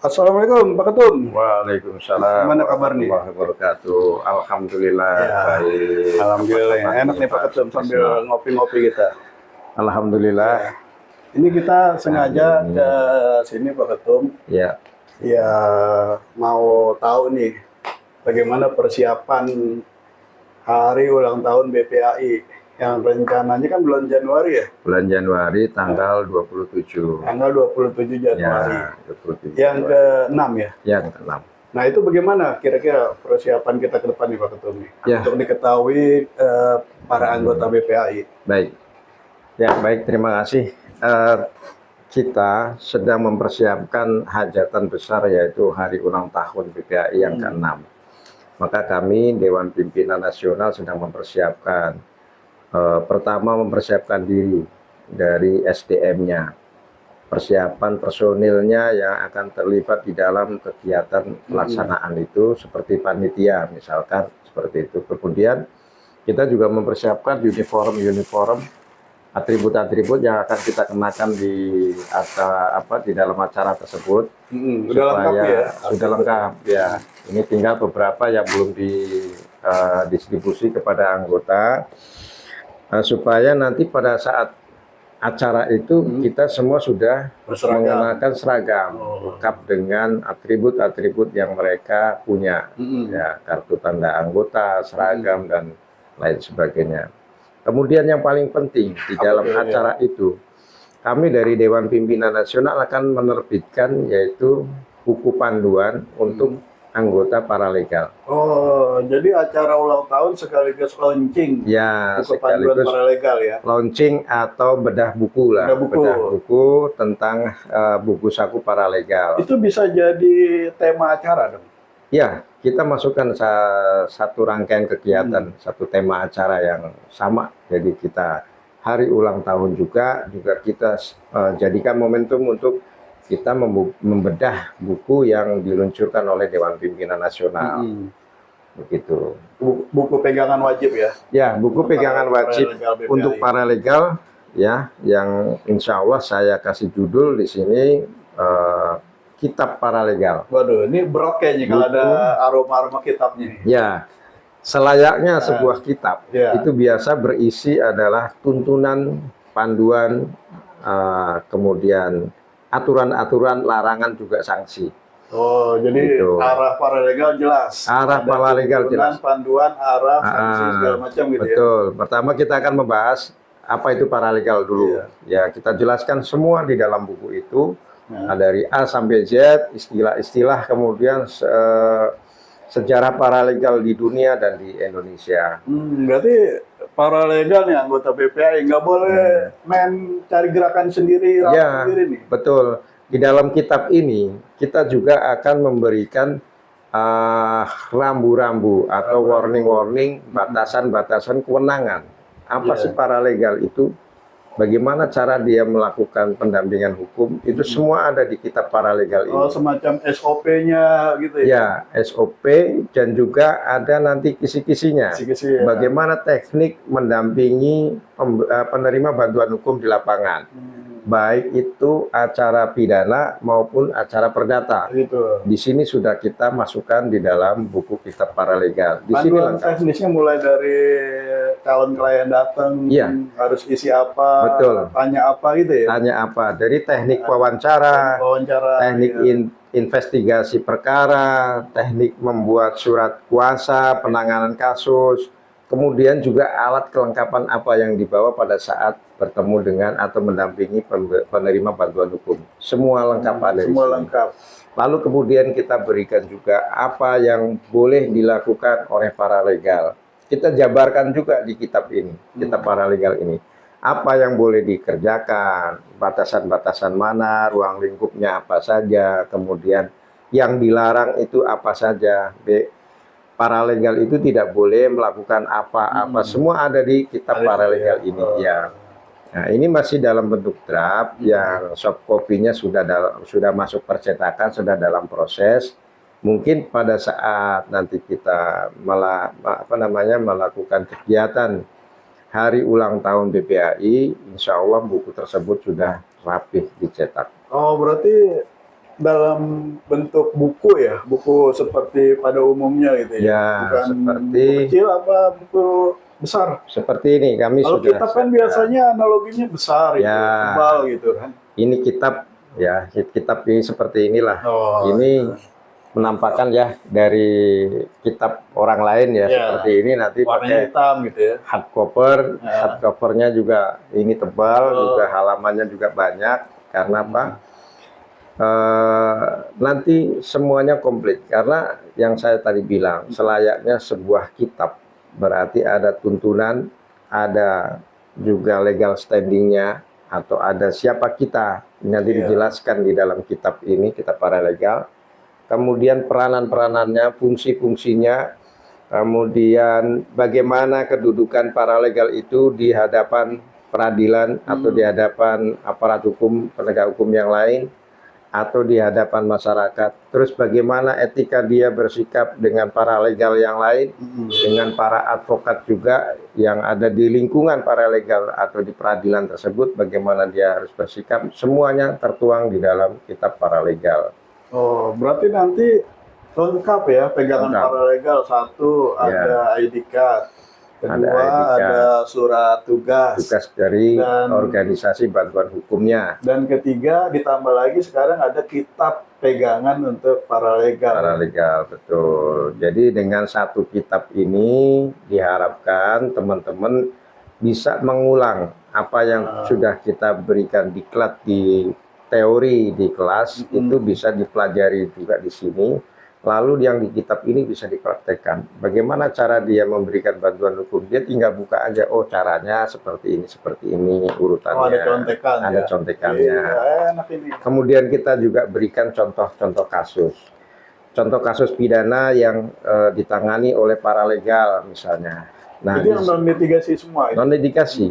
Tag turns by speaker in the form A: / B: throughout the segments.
A: Assalamualaikum Pak Ketum.
B: Waalaikumsalam
A: Gimana kabar nih?
B: warahmatullahi wabarakatuh. Alhamdulillah
A: Ya,
B: baik.
A: alhamdulillah.
B: Apa
A: Enak nih Pak Ketum sambil ngopi-ngopi kita.
B: Alhamdulillah.
A: Ini kita sengaja ke sini Pak Ketum.
B: Ya,
A: Ya mau tahu nih bagaimana persiapan hari ulang tahun BPAI yang rencananya kan bulan Januari ya,
B: bulan Januari tanggal 27.
A: tanggal 27 Januari.
B: Ya, 27.
A: Yang ke-6 ya.
B: Yang ke-6.
A: Nah itu bagaimana kira-kira persiapan kita ke depan nih Pak Ketum nih?
B: Ya.
A: Untuk diketahui para anggota BPAI.
B: Baik. Ya, baik, terima kasih. Kita sedang mempersiapkan hajatan besar yaitu hari ulang tahun BPAI yang ke-6. Maka kami Dewan Pimpinan Nasional sedang mempersiapkan pertama mempersiapkan diri dari SDM-nya, persiapan personilnya yang akan terlibat di dalam kegiatan pelaksanaan itu seperti panitia misalkan seperti itu. Kemudian kita juga mempersiapkan uniform, atribut-atribut yang akan kita kenakan di dalam acara tersebut.
A: Sudah lengkap ya?
B: Sudah lengkap ya. Ini tinggal beberapa yang belum didistribusi kepada anggota. Supaya nanti pada saat acara itu kita semua sudah mengenakan seragam lengkap dengan atribut-atribut yang mereka punya, ya, kartu tanda anggota, seragam dan lain sebagainya. Kemudian yang paling penting di dalam acara itu, kami dari Dewan Pimpinan Nasional akan menerbitkan yaitu buku panduan untuk anggota paralegal.
A: Oh, jadi acara ulang tahun sekaligus launching.
B: Ya,
A: buku panduan paralegal ya.
B: Launching atau bedah buku lah. Bedah buku tentang buku saku paralegal.
A: Itu bisa jadi tema acara dong.
B: Ya, kita masukkan satu rangkaian kegiatan, satu tema acara yang sama. Jadi kita hari ulang tahun juga kita jadikan momentum untuk kita membedah buku yang diluncurkan oleh Dewan Pimpinan Nasional. Begitu.
A: Buku pegangan wajib ya?
B: Ya, buku pegangan wajib untuk paralegal ya, yang insya Allah saya kasih judul di sini Kitab Paralegal.
A: Waduh, ini berat kayaknya kalau ada aroma-aroma kitabnya.
B: Ya, selayaknya sebuah kitab itu biasa berisi adalah tuntunan, panduan, kemudian aturan-aturan, larangan, juga sanksi.
A: Oh, jadi gitu. Arah paralegal jelas.
B: Arah paralegal jelas.
A: Panduan, arah, sanksi, segala macam gitu.
B: Betul. Ya? Pertama kita akan membahas apa itu paralegal dulu. Ya, kita jelaskan semua di dalam buku itu. Dari A sampai Z, istilah-istilah, kemudian sejarah paralegal di dunia dan di Indonesia.
A: Berarti paralegal nih anggota BPAI nggak boleh main cari gerakan sendiri, sendiri nih.
B: Betul. Di dalam kitab ini kita juga akan memberikan rambu-rambu atau warning-warning, batasan-batasan kewenangan. Apa sih paralegal itu? Bagaimana cara dia melakukan pendampingan hukum, itu semua ada di kitab paralegal ini.
A: Oh, semacam SOP-nya gitu ya?
B: Ya, SOP, dan juga ada nanti kisi-kisinya. Bagaimana teknik mendampingi penerima bantuan hukum di lapangan. Baik itu acara pidana maupun acara perdata.
A: Gitu.
B: Di sini sudah kita masukkan di dalam buku kitab paralegal. Di
A: sini teknisnya mulai dari calon klien datang, harus isi apa, tanya apa gitu ya?
B: Tanya apa, dari teknik wawancara, teknik investigasi perkara, teknik membuat surat kuasa, penanganan kasus, kemudian juga alat kelengkapan apa yang dibawa pada saat bertemu dengan atau mendampingi penerima bantuan hukum. Semua lengkap ada.
A: Semua lengkap.
B: Lalu kemudian kita berikan juga apa yang boleh dilakukan oleh paralegal. Kita jabarkan juga di kitab ini, kitab paralegal ini. Apa yang boleh dikerjakan, batasan-batasan mana, ruang lingkupnya apa saja, kemudian yang dilarang itu apa saja. Paralegal itu tidak boleh melakukan apa-apa, semua ada di kitab paralegal ini. Ya. Nah, ini masih dalam bentuk draft, yang soft copy-nya sudah masuk percetakan, sudah dalam proses. Mungkin pada saat nanti kita melakukan kegiatan hari ulang tahun BPAI, insya Allah buku tersebut sudah rapih dicetak.
A: Oh, berarti dalam bentuk buku ya, buku seperti pada umumnya gitu ya.
B: Ya,
A: Bukan
B: seperti
A: buku kecil apa buku besar.
B: seperti ini kami
A: Kalau
B: sudah
A: kitab kan
B: siapkan.
A: biasanya analoginya besar gitu,
B: Ya.
A: tebal gitu kan.
B: Ini kitab ya, kitab ini seperti inilah.
A: Oh,
B: Ini menampakkan ya dari kitab orang lain ya,
A: Ya.
B: seperti ini nanti
A: warnanya
B: pakai
A: hitam gitu ya.
B: hardcover.
A: Ya.
B: Hardcovernya juga ini tebal,
A: Oh.
B: juga halamannya juga banyak. Karena apa? Nanti semuanya komplit. Karena yang saya tadi bilang, selayaknya sebuah kitab berarti ada tuntunan, ada juga legal standingnya, atau ada siapa kita. Nanti
A: Iya.
B: dijelaskan di dalam kitab ini, kitab paralegal. Kemudian peranan-peranannya, fungsi-fungsinya, kemudian bagaimana kedudukan paralegal itu di hadapan peradilan atau di hadapan aparat hukum, penegak hukum yang lain, atau di hadapan masyarakat. Terus bagaimana etika dia bersikap dengan paralegal yang lain, dengan para advokat juga yang ada di lingkungan paralegal atau di peradilan tersebut, bagaimana dia harus bersikap. Semuanya tertuang di dalam kitab paralegal.
A: Oh, berarti nanti lengkap ya pegangan
B: Lengkap.
A: paralegal. Satu
B: Ya.
A: ada ID card, kedua
B: Ada ID card.
A: ada surat tugas,
B: Tugas dari
A: Dan-
B: organisasi bantuan hukumnya.
A: dan ketiga ditambah lagi sekarang ada kitab pegangan untuk paralegal.
B: Paralegal, betul. Jadi dengan satu kitab ini diharapkan teman-teman bisa mengulang apa yang sudah kita berikan diklat di teori di kelas, itu bisa dipelajari juga di sini. Lalu yang di kitab ini bisa dipraktekkan. Bagaimana cara dia memberikan bantuan hukum? Dia tinggal buka aja, oh caranya seperti ini urutannya.
A: Oh, ada contekan.
B: Ada
A: ya.
B: contekannya.
A: Iya, enak ini.
B: Kemudian kita juga berikan contoh-contoh kasus. Contoh kasus pidana yang ditangani oleh paralegal misalnya. Nah,
A: Itu yang non litigasi semua. Itu.
B: non-litigasi.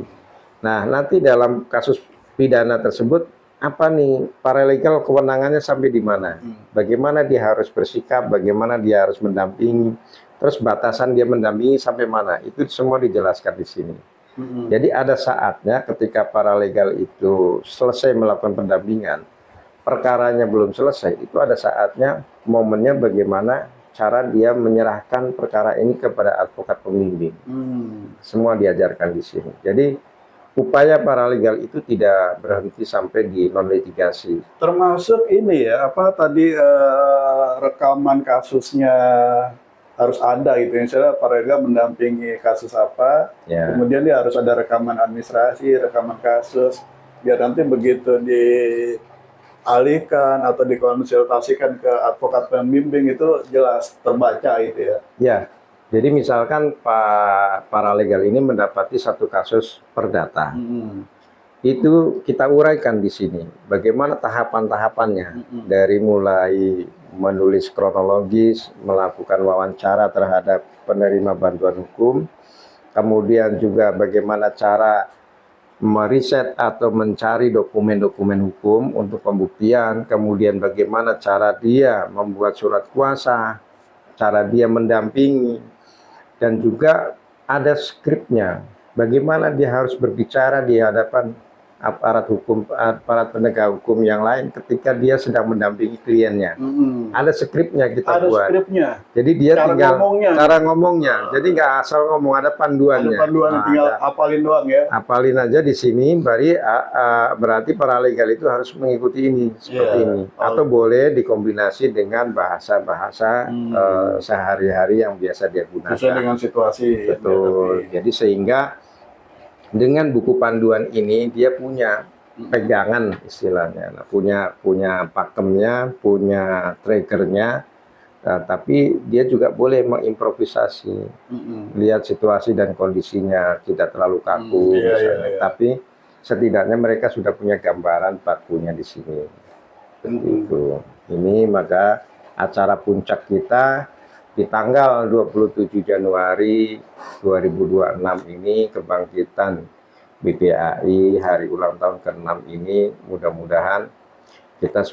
B: Nah, nanti dalam kasus pidana tersebut, apa nih paralegal kewenangannya sampai di mana? Bagaimana dia harus bersikap, bagaimana dia harus mendampingi, terus batasan dia mendampingi sampai mana? Itu semua dijelaskan di sini. Jadi ada saatnya ketika paralegal itu selesai melakukan pendampingan, perkaranya belum selesai, itu ada saatnya momennya bagaimana cara dia menyerahkan perkara ini kepada advokat pembimbing. Semua diajarkan di sini. Jadi upaya paralegal itu tidak berhenti sampai di non litigasi.
A: Termasuk ini ya, apa tadi rekaman kasusnya harus ada gitu. Misalnya paralegal mendampingi kasus apa,
B: Ya.
A: kemudian dia harus ada rekaman administrasi, rekaman kasus, biar nanti begitu dialihkan atau dikonsultasikan ke advokat pembimbing itu jelas terbaca gitu ya.
B: Ya. Jadi misalkan Pak paralegal ini mendapati satu kasus perdata. Itu kita uraikan di sini. Bagaimana tahapan-tahapannya dari mulai menulis kronologis, melakukan wawancara terhadap penerima bantuan hukum, kemudian juga bagaimana cara meriset atau mencari dokumen-dokumen hukum untuk pembuktian, kemudian bagaimana cara dia membuat surat kuasa, cara dia mendampingi, dan juga ada skripnya. Bagaimana dia harus berbicara di hadapan aparat hukum, aparat penegak hukum yang lain ketika dia sedang mendampingi kliennya. Ada skripnya kita
A: Ada
B: buat.
A: skripnya,
B: Jadi dia
A: Cara
B: tinggal
A: ngomongnya.
B: cara ngomongnya. Jadi nggak asal ngomong, ada panduannya.
A: ada panduan
B: Nah,
A: tinggal
B: ada.
A: hafalin doang ya.
B: Apalin aja di sini, berarti paralegal itu harus mengikuti ini seperti
A: Iya.
B: ini, atau boleh dikombinasi dengan bahasa-bahasa sehari-hari yang biasa dia gunakan.
A: Sesuai dengan situasi.
B: Betul. Jadi sehingga dengan buku panduan ini dia punya pegangan istilahnya, nah, punya pakemnya, punya triggernya, tapi dia juga boleh mengimprovisasi, lihat situasi dan kondisinya tidak terlalu kaku,
A: Iya,
B: misalnya.
A: iya.
B: Tapi setidaknya mereka sudah punya gambaran bakunya di sini. Begitu. Ini maka acara puncak kita di tanggal 27 Januari 2026 ini, kebangkitan BPAI hari ulang tahun ke-6 ini, mudah-mudahan kita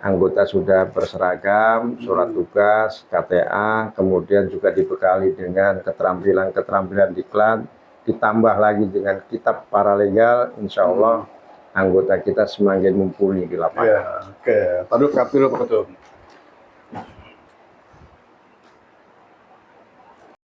B: anggota sudah berseragam, surat tugas, KTA, kemudian juga dibekali dengan keterampilan-keterampilan diklat, ditambah lagi dengan kitab paralegal, insya Allah anggota kita semakin mumpuni di lapangan.
A: Iya, oke. Tadi Kapil Pak Ketum.